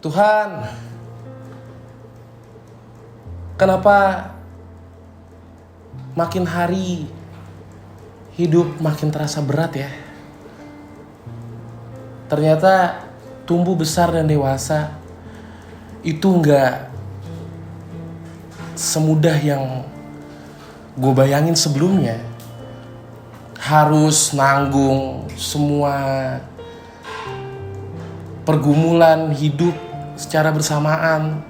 Tuhan, kenapa makin hari hidup makin terasa berat ya? Ternyata tumbuh besar dan dewasa itu nggak semudah yang gue bayangin sebelumnya. Harus nanggung semua pergumulan hidup secara bersamaan.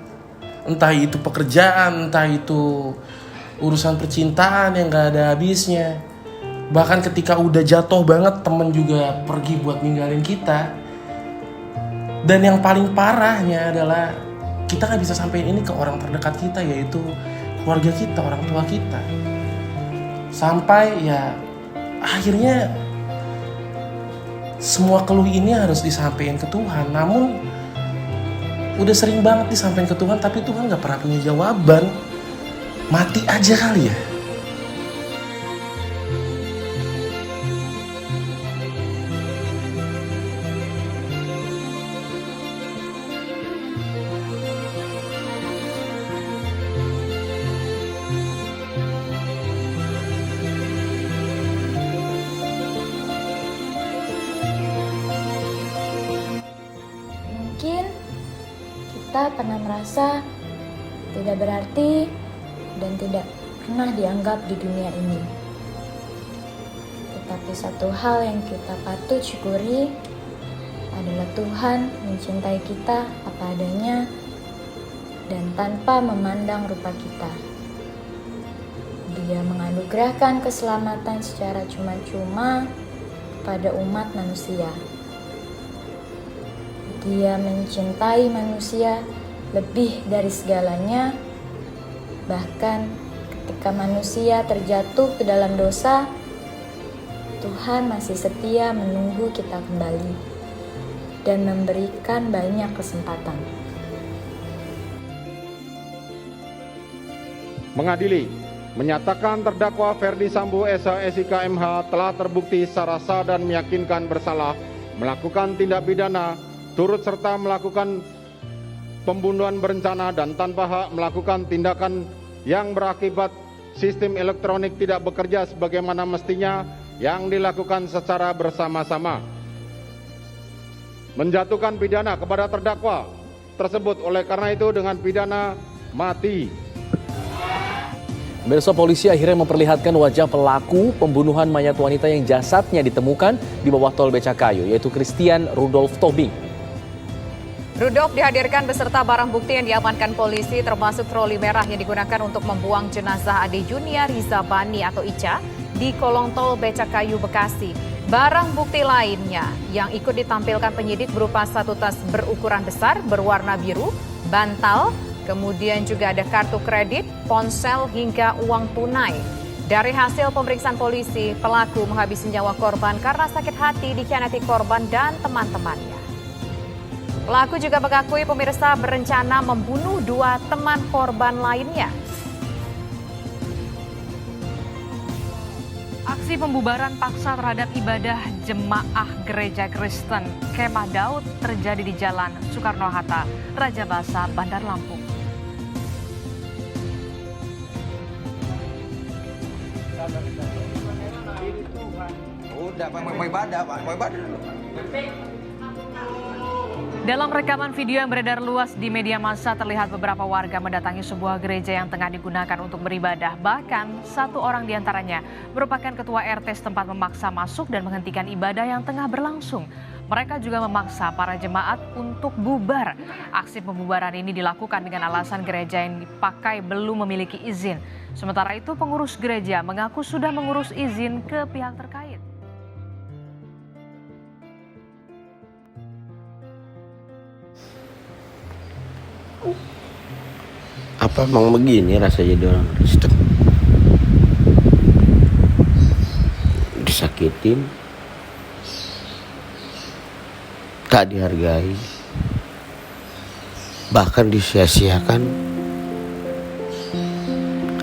Entah itu pekerjaan, entah itu urusan percintaan yang gak ada habisnya. Bahkan ketika udah jatuh banget, temen juga pergi buat ninggalin kita. Dan yang paling parahnya adalah kita gak bisa sampein ini ke orang terdekat kita, yaitu keluarga kita, orang tua kita. Sampai ya akhirnya semua keluh ini harus disampaikan ke Tuhan. Namun udah sering banget disampaikan ke Tuhan, tapi Tuhan gak pernah punya jawaban. Mati aja kali ya. Mungkin kita pernah merasa tidak berarti dan tidak pernah dianggap di dunia ini. Tetapi satu hal yang kita patut syukuri adalah Tuhan mencintai kita apa adanya dan tanpa memandang rupa kita. Dia menganugerahkan keselamatan secara cuma-cuma kepada umat manusia. Dia mencintai manusia lebih dari segalanya, bahkan ketika manusia terjatuh ke dalam dosa, Tuhan masih setia menunggu kita kembali dan memberikan banyak kesempatan. Mengadili, menyatakan terdakwa Ferdi Sambo SH/SIK MH telah terbukti secara sah dan meyakinkan bersalah melakukan tindak pidana turut serta melakukan pembunuhan berencana dan tanpa hak melakukan tindakan yang berakibat sistem elektronik tidak bekerja sebagaimana mestinya yang dilakukan secara bersama-sama. Menjatuhkan pidana kepada terdakwa tersebut oleh karena itu dengan pidana mati. Pemirsa, polisi akhirnya memperlihatkan wajah pelaku pembunuhan mayat wanita yang jasadnya ditemukan di bawah tol Becakayu, yaitu Christian Rudolf Tobing. Rudolf dihadirkan beserta barang bukti yang diamankan polisi, termasuk troli merah yang digunakan untuk membuang jenazah Ade Junia Riza Bani atau Ica di kolong tol Becakayu, Bekasi. Barang bukti lainnya yang ikut ditampilkan penyidik berupa satu tas berukuran besar berwarna biru, bantal, kemudian juga ada kartu kredit, ponsel hingga uang tunai. Dari hasil pemeriksaan polisi, pelaku menghabisi nyawa korban karena sakit hati dikhianati korban dan teman-temannya. Pelaku juga mengakui pemirsa berencana membunuh dua teman korban lainnya. Aksi pembubaran paksa terhadap ibadah jemaah gereja Kristen Kemah Daud terjadi di Jalan Soekarno-Hatta, Raja Basa, Bandar Lampung. Udah, mau ibadah, Pak. Mau ibadah dulu. Dalam rekaman video yang beredar luas di media massa terlihat beberapa warga mendatangi sebuah gereja yang tengah digunakan untuk beribadah. Bahkan satu orang diantaranya merupakan ketua RT setempat memaksa masuk dan menghentikan ibadah yang tengah berlangsung. Mereka juga memaksa para jemaat untuk bubar. Aksi pembubaran ini dilakukan dengan alasan gereja yang dipakai belum memiliki izin. Sementara itu pengurus gereja mengaku sudah mengurus izin ke pihak terkait. Apa emang begini rasa jadi orang Kristen? Disakitin, tak dihargai, bahkan disia-siakan,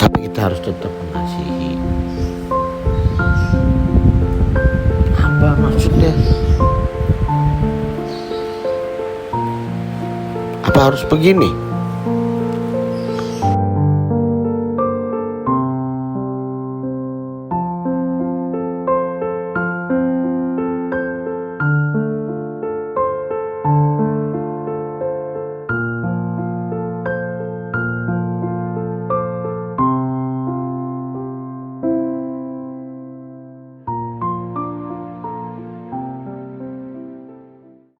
tapi kita harus tetap mengasihi. Apa maksudnya? Apa harus begini?